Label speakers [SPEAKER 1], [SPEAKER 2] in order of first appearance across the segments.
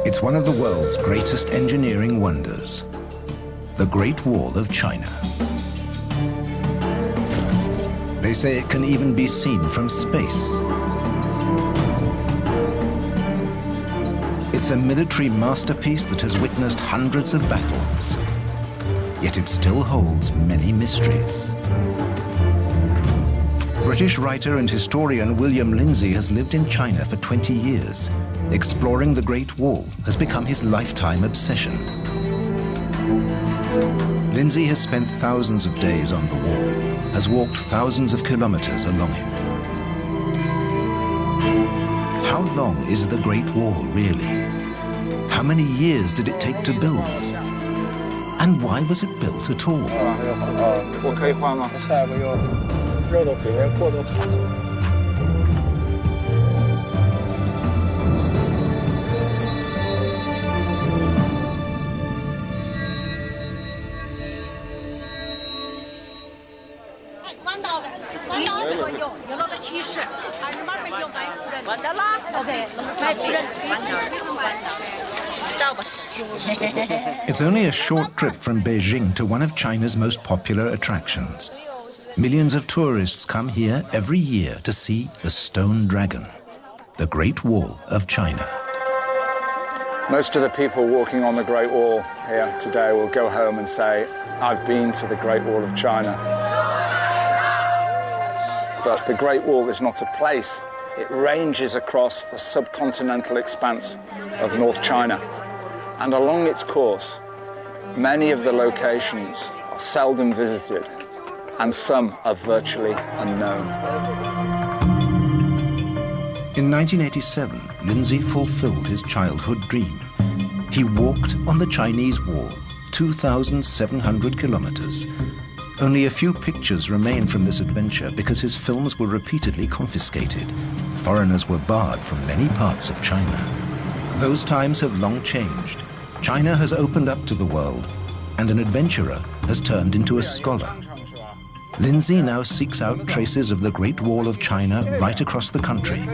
[SPEAKER 1] It's one of the world's greatest engineering wonders, the Great Wall of China. They say it can even be seen from space. It's a military masterpiece that has witnessed hundreds of battles, yet it still holds many mysteries. British writer and historian William Lindsay has lived in China for 20 years. Exploring the Great Wall has become his lifetime obsession. Lindsay has spent thousands of days on the wall, has walked thousands of kilometers along it. How long is the Great Wall really? How many years did it take to build? And why was it built at all? It's only a short trip from Beijing to one of China's most popular attractions. Millions of tourists come here every year to see the Stone Dragon, the Great Wall of China.
[SPEAKER 2] Most of the people walking on the Great Wall here today will go home and say, I've been to the Great Wall of China. But the Great Wall is not a place. It ranges across the subcontinental expanse of North China. And along its course, many of the locations are seldom visited, and some are virtually unknown.
[SPEAKER 1] In 1987, Lindsay fulfilled his childhood dream. He walked on the Chinese Wall, 2,700 kilometers. Only a few pictures remain from this adventure because his films were repeatedly confiscated. Foreigners were barred from many parts of China. Those times have long changed. China has opened up to the world, and an adventurer has turned into a scholar. Lindsay now seeks out traces of the Great Wall of China right across the country.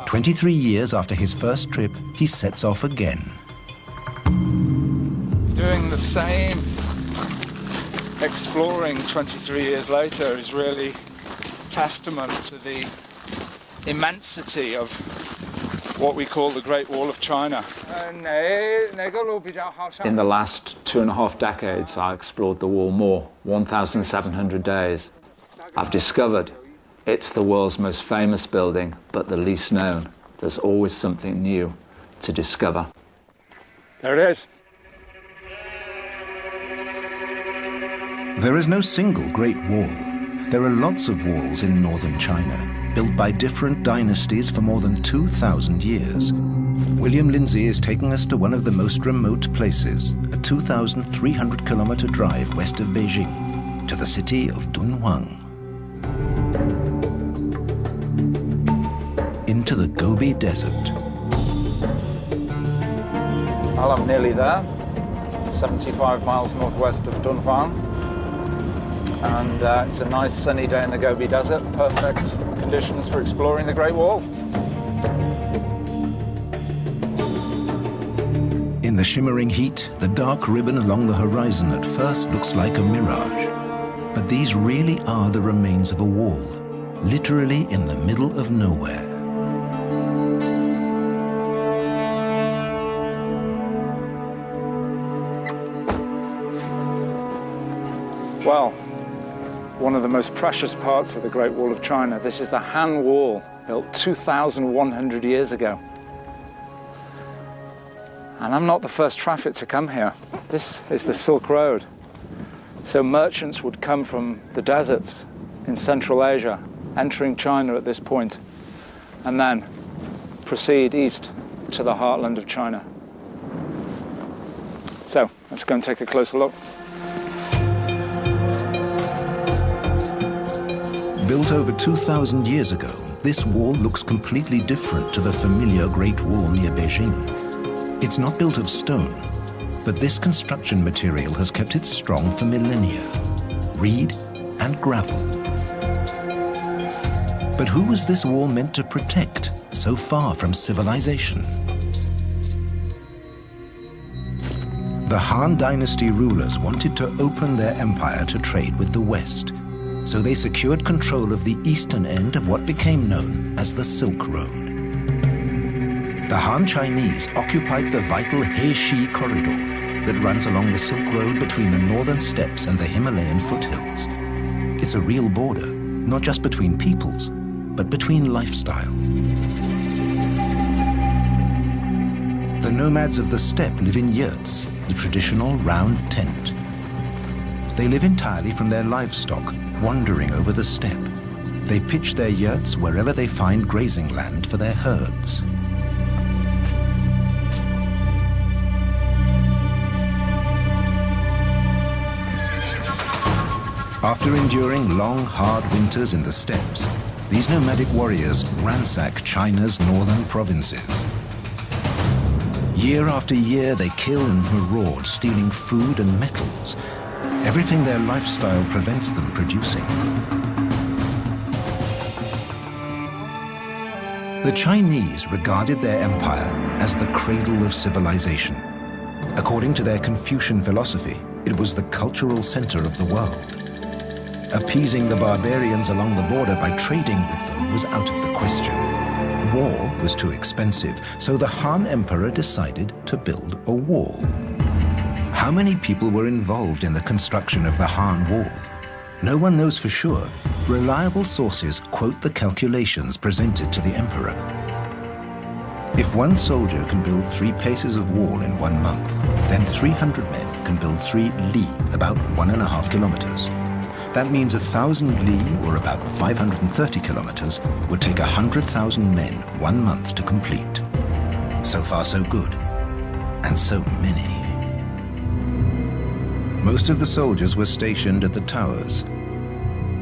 [SPEAKER 1] 23 years after his first trip, he sets off again.
[SPEAKER 2] Doing the same exploring 23 years later is really testament to the immensity of what we call the Great Wall of China. In the last 2.5 decades, I explored the wall more, 1,700 days. I've discovered it's the world's most famous building, but the least known. There's always something new to discover. There it is.
[SPEAKER 1] There is no single Great Wall. There are lots of walls in northern China, built by different dynasties for more than 2,000 years. William Lindsay is taking us to one of the most remote places, a 2,300-kilometer drive west of Beijing, to the city of Dunhuang. Into the Gobi Desert.
[SPEAKER 2] Well, I'm nearly there, 75 miles northwest of Dunhuang. And it's a nice sunny day in the Gobi Desert, perfect conditions for exploring the Great Wall.
[SPEAKER 1] In the shimmering heat, the dark ribbon along the horizon at first looks like a mirage. But these really are the remains of a wall, literally in the middle of nowhere.
[SPEAKER 2] Well, one of the most precious parts of the Great Wall of China. This is the Han Wall, built 2,100 years ago. And I'm not the first traffic to come here. This is the Silk Road. So merchants would come from the deserts in Central Asia, entering China at this point, and then proceed east to the heartland of China. So let's go and take a closer look.
[SPEAKER 1] Built over 2,000 years ago, this wall looks completely different to the familiar Great Wall near Beijing. It's not built of stone, but this construction material has kept it strong for millennia. Reed and gravel. But who was this wall meant to protect, so far from civilization? The Han Dynasty rulers wanted to open their empire to trade with the West, so they secured control of the eastern end of what became known as the Silk Road. The Han Chinese occupied the vital He-Shi corridor that runs along the Silk Road between the northern steppes and the Himalayan foothills. It's a real border, not just between peoples, but between lifestyle. The nomads of the steppe live in yurts, the traditional round tent. They live entirely from their livestock, wandering over the steppe. They pitch their yurts wherever they find grazing land for their herds. After enduring long, hard winters in the steppes, these nomadic warriors ransack China's northern provinces. Year after year, they kill and maraud, stealing food and metals, everything their lifestyle prevents them producing. The Chinese regarded their empire as the cradle of civilization. According to their Confucian philosophy, it was the cultural center of the world. Appeasing the barbarians along the border by trading with them was out of the question. War was too expensive, so the Han Emperor decided to build a wall. How many people were involved in the construction of the Han Wall? No one knows for sure. Reliable sources quote the calculations presented to the emperor. If one soldier can build 3 paces of wall in 1 month, then 300 men can build 3 li, about 1.5 kilometers. That means 1,000 li, or about 530 kilometers, would take 100,000 men 1 month to complete. So far, so good. And so many. Most of the soldiers were stationed at the towers.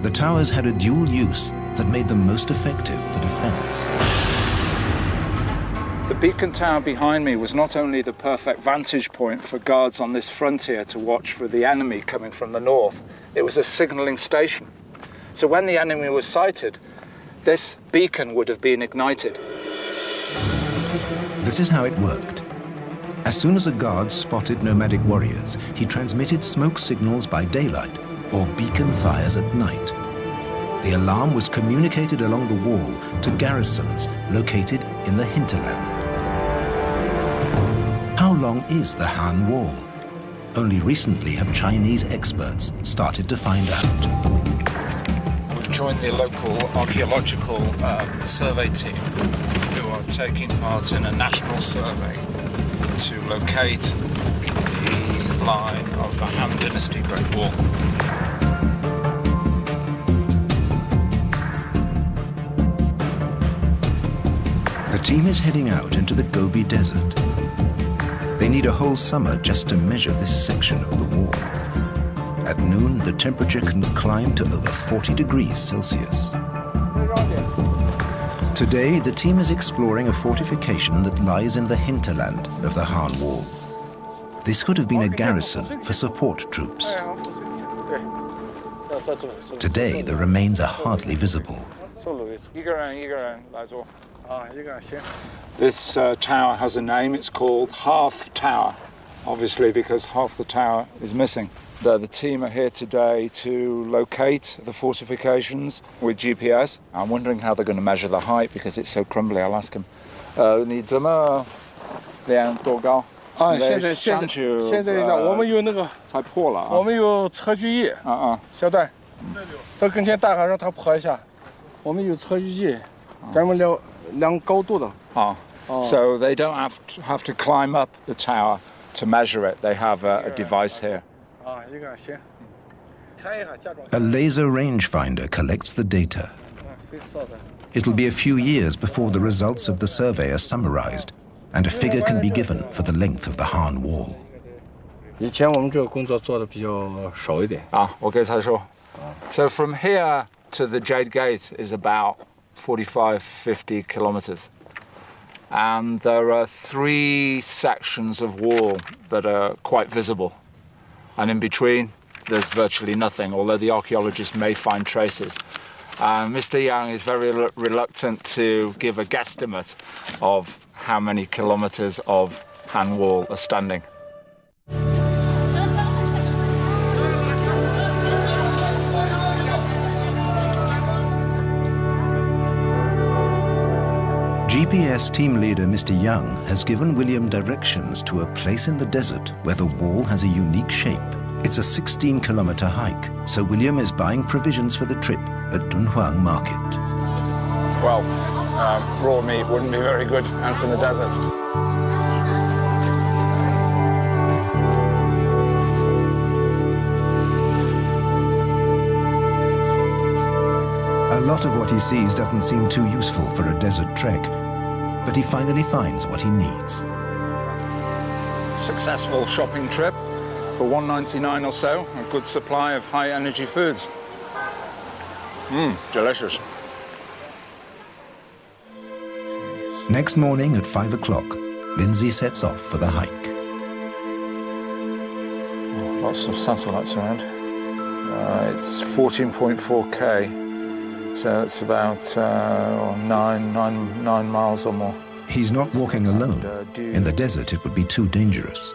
[SPEAKER 1] The towers had a dual use that made them most effective for defense.
[SPEAKER 2] The beacon tower behind me was not only the perfect vantage point for guards on this frontier to watch for the enemy coming from the north, it was a signalling station. So when the enemy was sighted, this beacon would have been ignited.
[SPEAKER 1] This is how it worked. As soon as a guard spotted nomadic warriors, he transmitted smoke signals by daylight or beacon fires at night. The alarm was communicated along the wall to garrisons located in the hinterland. How long is the Han Wall? Only recently have Chinese experts started to find out.
[SPEAKER 2] We've joined the local archaeological survey team who are taking part in a national survey to locate the line of the Han Dynasty Great Wall.
[SPEAKER 1] The team is heading out into the Gobi Desert. They need a whole summer just to measure this section of the wall. At noon, the temperature can climb to over 40 degrees Celsius. Today, the team is exploring a fortification that lies in the hinterland of the Han Wall. This could have been a garrison for support troops. Today, the remains are hardly visible.
[SPEAKER 2] This tower has a name. It's called Half Tower, obviously because half the tower is missing. The team are here today to locate the fortifications with GPS. I'm wondering how they're going to measure the height because it's so crumbly. I'll ask them. 你怎么量多高？
[SPEAKER 3] 现在我们有那个
[SPEAKER 2] 才破了啊！
[SPEAKER 3] 我们有测距仪小段，到跟前大海让它破一下。我们有测距仪，专门量高度的。
[SPEAKER 2] So they don't have to climb up the tower to measure it. They have a device here.
[SPEAKER 1] A laser rangefinder collects the data. It'll be a few years before the results of the survey are summarized and a figure can be given for the length of the Han Wall.
[SPEAKER 3] 以前我们这个工作做的比较少一点。
[SPEAKER 2] 我给他说。So from here to the Jade Gate is about 45-50 kilometers. And there are 3 sections of wall that are quite visible. And in between, there's virtually nothing, although the archaeologists may find traces. Mr. Yang is very reluctant to give a guesstimate of how many kilometers of Han Wall are standing.
[SPEAKER 1] GPS team leader Mr. Young has given William directions to a place in the desert where the wall has a unique shape. It's a 16-kilometer hike, so William is buying provisions for the trip at Dunhuang Market.
[SPEAKER 2] Well, raw meat wouldn't be very good, and it's in the desert.
[SPEAKER 1] A lot of what he sees doesn't seem too useful for a desert trek, but he finally finds what he needs.
[SPEAKER 2] Successful shopping trip for $1.99 or so, a good supply of high-energy foods. Delicious.
[SPEAKER 1] Next morning at 5 o'clock, Lindsay sets off for the hike.
[SPEAKER 2] Lots of satellites around. It's 14.4K. So it's about 9 miles or more.
[SPEAKER 1] He's not walking alone. In the desert, it would be too dangerous.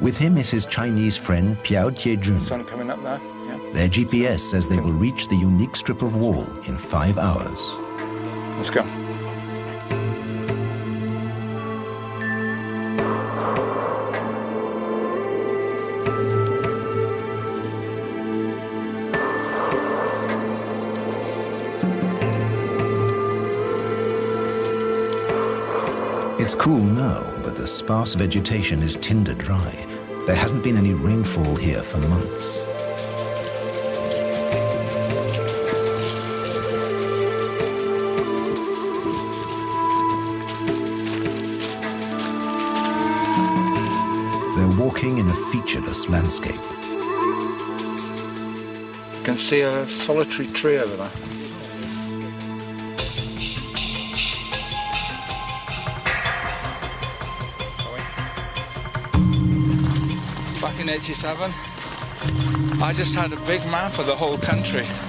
[SPEAKER 1] With him is his Chinese friend, Piao Tiejun.
[SPEAKER 2] Sun coming up there, yeah.
[SPEAKER 1] Their GPS says they will reach the unique strip of wall in 5 hours.
[SPEAKER 2] Let's go.
[SPEAKER 1] It's cool now, but the sparse vegetation is tinder dry. There hasn't been any rainfall here for months. They're walking in a featureless landscape.
[SPEAKER 2] You can see a solitary tree over there. Back in '87, I just had a big map of the whole country.